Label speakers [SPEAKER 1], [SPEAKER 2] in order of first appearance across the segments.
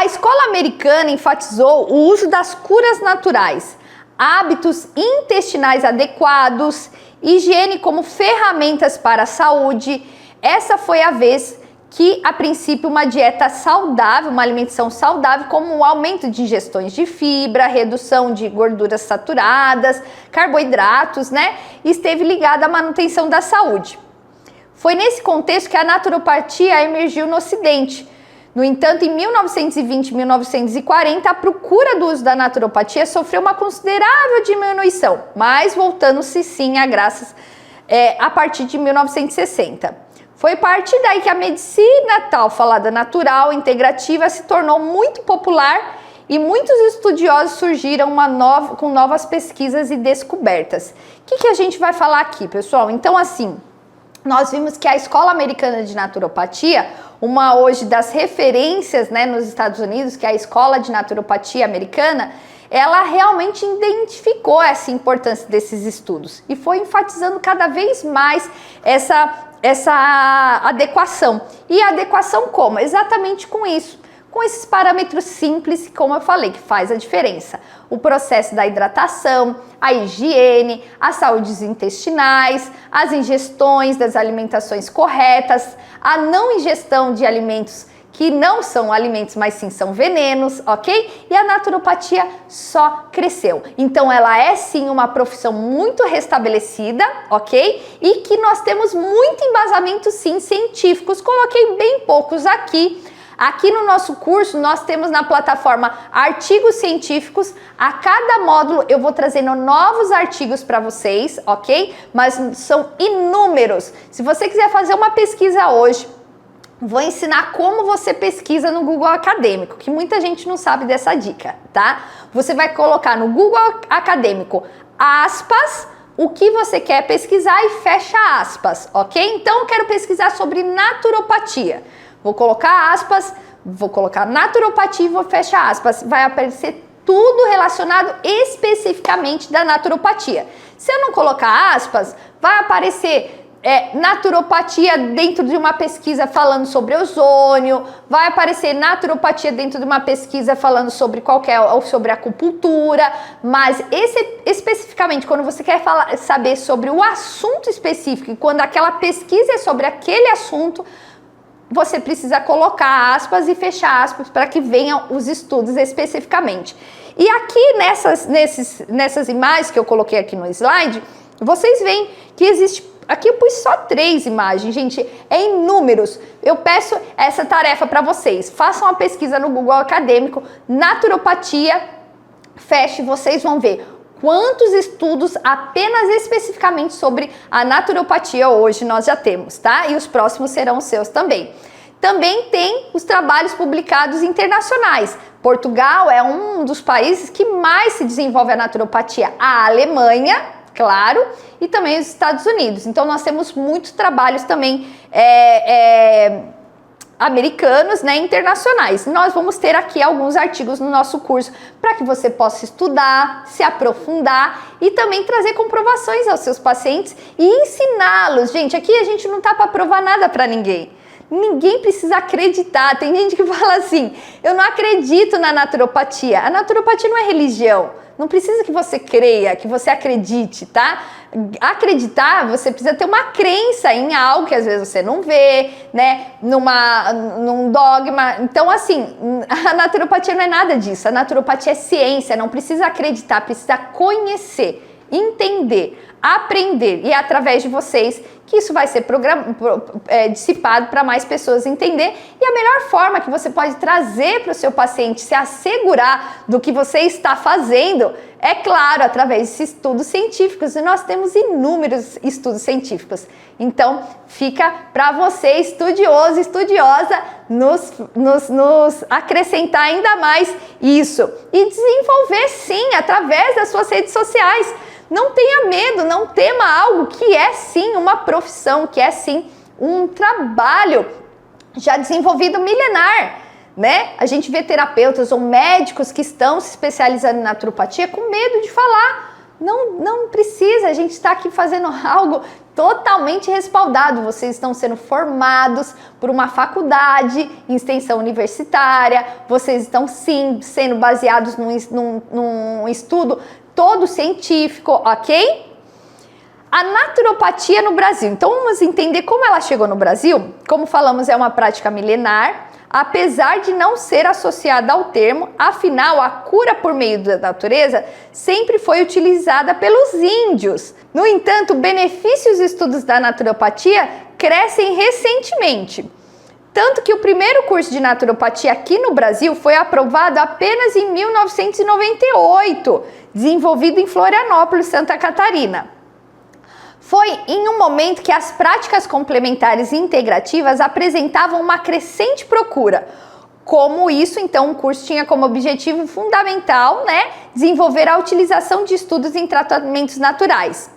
[SPEAKER 1] A escola americana enfatizou o uso das curas naturais, hábitos intestinais adequados, higiene como ferramentas para a saúde. Essa foi a vez que, a princípio, uma dieta saudável, uma alimentação saudável, como o aumento de ingestões de fibra, redução de gorduras saturadas, carboidratos, né, esteve ligada à manutenção da saúde. Foi nesse contexto que a naturopatia emergiu no Ocidente. No entanto, em 1920 e 1940, a procura do uso da naturopatia sofreu uma considerável diminuição, mas voltando-se sim a graças a partir de 1960. Foi a partir daí que a medicina tal falada natural, integrativa, se tornou muito popular e muitos estudiosos surgiram com novas pesquisas e descobertas. O que a gente vai falar aqui, pessoal? Então, assim, nós vimos que a Escola Americana de Naturopatia, uma hoje das referências, né, nos Estados Unidos, que é a Escola de Naturopatia Americana, ela realmente identificou essa importância desses estudos e foi enfatizando cada vez mais essa adequação. E a adequação como? Exatamente com isso, com esses parâmetros simples, como eu falei, que faz a diferença. O processo da hidratação, a higiene, as saúdes intestinais, as ingestões das alimentações corretas, a não ingestão de alimentos que não são alimentos, mas sim são venenos, ok? E a naturopatia só cresceu. Então ela é sim uma profissão muito restabelecida, ok? E que nós temos muito embasamento sim científicos, coloquei bem poucos aqui. Aqui no nosso curso nós temos na plataforma artigos científicos, a cada módulo eu vou trazendo novos artigos para vocês, ok? Mas são inúmeros. Se você quiser fazer uma pesquisa hoje, vou ensinar como você pesquisa no Google Acadêmico, que muita gente não sabe dessa dica, tá? Você vai colocar no Google Acadêmico aspas, o que você quer pesquisar e fecha aspas, ok? Então eu quero pesquisar sobre naturopatia. Vou colocar aspas, vou colocar naturopatia e vou fechar aspas. Vai aparecer tudo relacionado especificamente da naturopatia. Se eu não colocar aspas, vai aparecer naturopatia dentro de uma pesquisa falando sobre ozônio, vai aparecer naturopatia dentro de uma pesquisa falando sobre sobre acupuntura, mas especificamente quando você quer saber sobre o assunto específico e quando aquela pesquisa é sobre aquele assunto, você precisa colocar aspas e fechar aspas para que venham os estudos especificamente. E aqui nessas imagens que eu coloquei aqui no slide, vocês veem que existe. Aqui eu pus só 3 imagens, gente, é em números. Eu peço essa tarefa para vocês. Façam uma pesquisa no Google Acadêmico, naturopatia, feche, vocês vão ver quantos estudos apenas especificamente sobre a naturopatia hoje nós já temos, tá? E os próximos serão os seus também. Também tem os trabalhos publicados internacionais. Portugal é um dos países que mais se desenvolve a naturopatia. A Alemanha, claro, e também os Estados Unidos. Então nós temos muitos trabalhos também americanos, né, internacionais. Nós vamos ter aqui alguns artigos no nosso curso para que você possa estudar, se aprofundar e também trazer comprovações aos seus pacientes e ensiná-los. Gente, aqui a gente não tá para provar nada para ninguém. Ninguém precisa acreditar. Tem gente que fala assim, eu não acredito na naturopatia. A naturopatia não é religião. Não precisa que você creia, que você acredite, tá? Acreditar, você precisa ter uma crença em algo que às vezes você não vê, né? Num dogma. Então, assim, a naturopatia não é nada disso. A naturopatia é ciência, não precisa acreditar, precisa conhecer, entender, aprender. E é através de vocês que isso vai ser dissipado para mais pessoas entender. E a melhor forma que você pode trazer para o seu paciente se assegurar do que você está fazendo é, claro, através desses estudos científicos. E nós temos inúmeros estudos científicos. Então, fica para você, estudioso, estudiosa, nos acrescentar ainda mais isso. E desenvolver, sim, através das suas redes sociais. Não tenha medo, não tema algo que é sim uma profissão, que é sim um trabalho já desenvolvido milenar, né? A gente vê terapeutas ou médicos que estão se especializando em naturopatia com medo de falar. Não precisa, a gente está aqui fazendo algo totalmente respaldado. Vocês estão sendo formados por uma faculdade em extensão universitária, vocês estão sim sendo baseados num estudo todo científico, ok? A naturopatia no Brasil. Então vamos entender como ela chegou no Brasil. Como falamos, é uma prática milenar, apesar de não ser associada ao termo, afinal a cura por meio da natureza sempre foi utilizada pelos índios. No entanto, benefícios e estudos da naturopatia crescem recentemente. Tanto que o primeiro curso de naturopatia aqui no Brasil foi aprovado apenas em 1998, desenvolvido em Florianópolis, Santa Catarina. Foi em um momento que as práticas complementares e integrativas apresentavam uma crescente procura. Como isso, então, o curso tinha como objetivo fundamental, desenvolver a utilização de estudos em tratamentos naturais.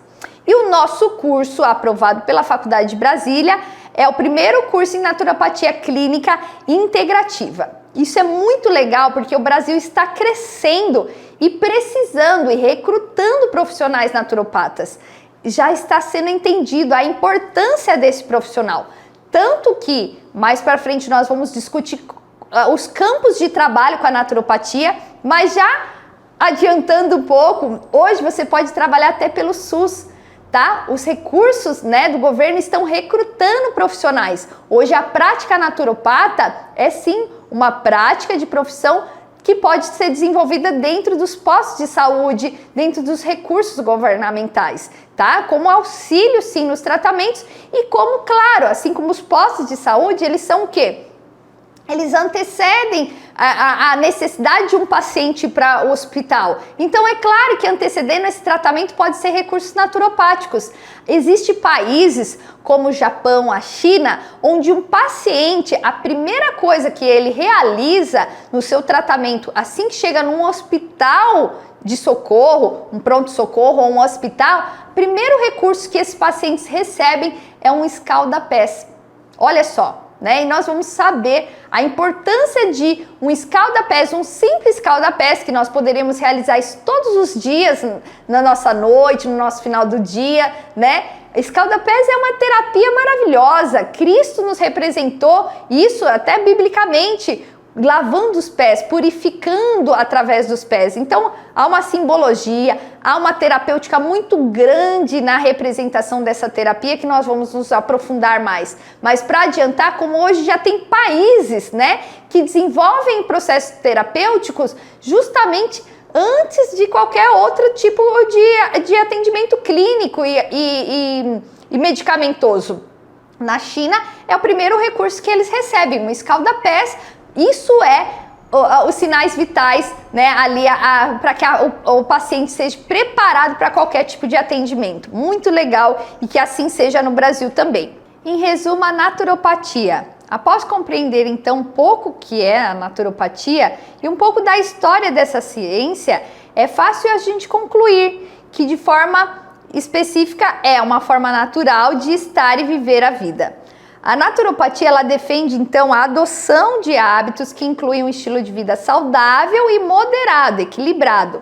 [SPEAKER 1] E o nosso curso, aprovado pela Faculdade de Brasília, é o primeiro curso em naturopatia clínica integrativa. Isso é muito legal porque o Brasil está crescendo e precisando e recrutando profissionais naturopatas. Já está sendo entendido a importância desse profissional. Tanto que, mais para frente, nós vamos discutir os campos de trabalho com a naturopatia, mas já adiantando um pouco, hoje você pode trabalhar até pelo SUS, tá? Os recursos, do governo estão recrutando profissionais. Hoje a prática naturopata é sim uma prática de profissão que pode ser desenvolvida dentro dos postos de saúde, dentro dos recursos governamentais, tá? Como auxílio, sim, nos tratamentos e como, claro, assim como os postos de saúde, eles são o quê? Eles antecedem a necessidade de um paciente para o hospital. Então, é claro que antecedendo esse tratamento pode ser recursos naturopáticos. Existem países como o Japão, a China, onde um paciente, a primeira coisa que ele realiza no seu tratamento, assim que chega num hospital de socorro, um pronto-socorro ou um hospital, o primeiro recurso que esses pacientes recebem é um escalda-pés. Olha só. E nós vamos saber a importância de um escalda-pés, um simples escalda-pés, que nós poderíamos realizar isso todos os dias, na nossa noite, no nosso final do dia, Escalda-pés é uma terapia maravilhosa. Cristo nos representou isso até biblicamente, lavando os pés, purificando através dos pés. Então, há uma simbologia, há uma terapêutica muito grande na representação dessa terapia que nós vamos nos aprofundar mais. Mas para adiantar, como hoje já tem países, que desenvolvem processos terapêuticos justamente antes de qualquer outro tipo de atendimento clínico e medicamentoso. Na China, é o primeiro recurso que eles recebem, um escalda-pés. Isso é os sinais vitais, para que o paciente seja preparado para qualquer tipo de atendimento. Muito legal e que assim seja no Brasil também. Em resumo, a naturopatia. Após compreender então um pouco o que é a naturopatia e um pouco da história dessa ciência, é fácil a gente concluir que de forma específica é uma forma natural de estar e viver a vida. A naturopatia, ela defende, então, a adoção de hábitos que incluem um estilo de vida saudável e moderado, equilibrado.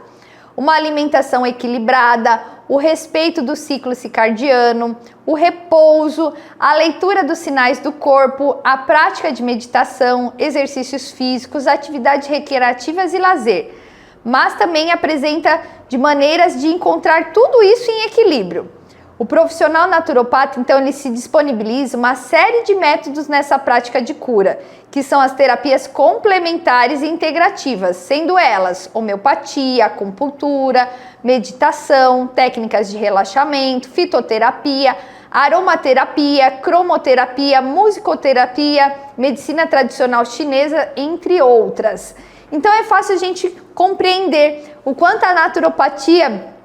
[SPEAKER 1] Uma alimentação equilibrada, o respeito do ciclo circadiano, o repouso, a leitura dos sinais do corpo, a prática de meditação, exercícios físicos, atividades recreativas e lazer. Mas também apresenta de maneiras de encontrar tudo isso em equilíbrio. O profissional naturopata, então, ele se disponibiliza uma série de métodos nessa prática de cura, que são as terapias complementares e integrativas, sendo elas homeopatia, acupuntura, meditação, técnicas de relaxamento, fitoterapia, aromaterapia, cromoterapia, musicoterapia, medicina tradicional chinesa, entre outras. Então é fácil a gente compreender o quanto a naturopatia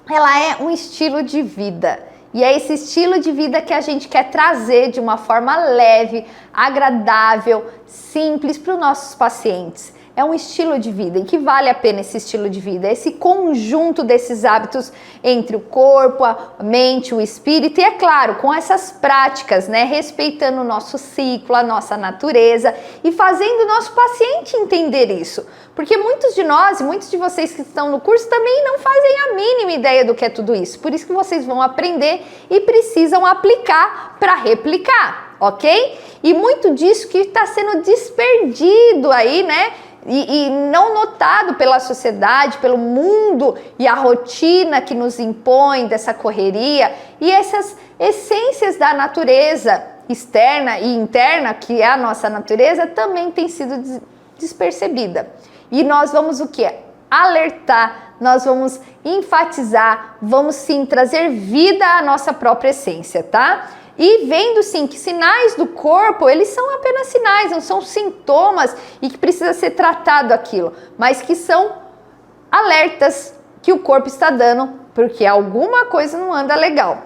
[SPEAKER 1] ela é um estilo de vida. E é esse estilo de vida que a gente quer trazer de uma forma leve, agradável, simples para os nossos pacientes. é um estilo de vida e que vale a pena esse estilo de vida, esse conjunto desses hábitos entre o corpo, a mente, o espírito e, é claro, com essas práticas, né, respeitando o nosso ciclo, a nossa natureza e fazendo o nosso paciente entender isso. Porque muitos de nós e muitos de vocês que estão no curso também não fazem a mínima ideia do que é tudo isso. Por isso que vocês vão aprender e precisam aplicar para replicar, ok? E muito disso que está sendo desperdido aí, né? E não notado pela sociedade, pelo mundo e a rotina que nos impõe dessa correria e essas essências da natureza externa e interna, que é a nossa natureza, também tem sido despercebida. E nós vamos o quê? Alertar, nós vamos enfatizar, vamos sim trazer vida à nossa própria essência, tá? E vendo sim que sinais do corpo, eles são apenas sinais, não são sintomas e que precisa ser tratado aquilo, mas que são alertas que o corpo está dando porque alguma coisa não anda legal.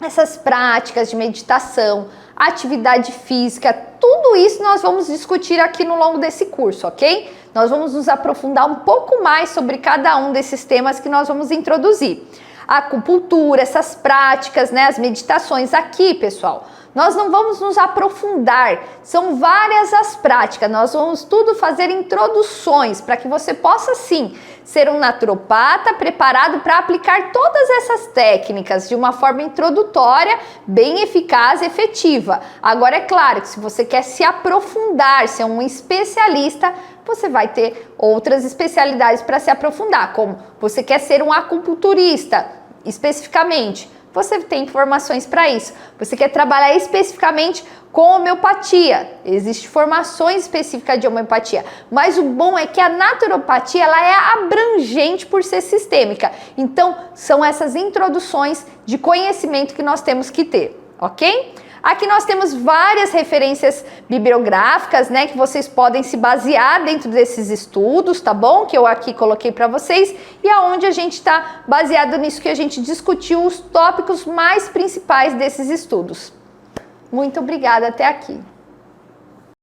[SPEAKER 1] Essas práticas de meditação, atividade física, tudo isso nós vamos discutir aqui no longo desse curso, ok? Nós vamos nos aprofundar um pouco mais sobre cada um desses temas que nós vamos introduzir. A acupuntura, essas práticas, né, as meditações aqui, pessoal. Nós não vamos nos aprofundar, são várias as práticas, nós vamos tudo fazer introduções para que você possa sim ser um naturopata preparado para aplicar todas essas técnicas de uma forma introdutória, bem eficaz e efetiva. Agora é claro que se você quer se aprofundar, ser um especialista, você vai ter outras especialidades para se aprofundar, como você quer ser um acupunturista, especificamente, você tem informações para isso. Você quer trabalhar especificamente com homeopatia, existe formações específicas de homeopatia, mas o bom é que a naturopatia ela é abrangente por ser sistêmica, então são essas introduções de conhecimento que nós temos que ter, ok? Aqui nós temos várias referências bibliográficas, né, que vocês podem se basear dentro desses estudos, tá bom? Que eu aqui coloquei para vocês e aonde a gente está baseado nisso que a gente discutiu os tópicos mais principais desses estudos. Muito obrigada até aqui.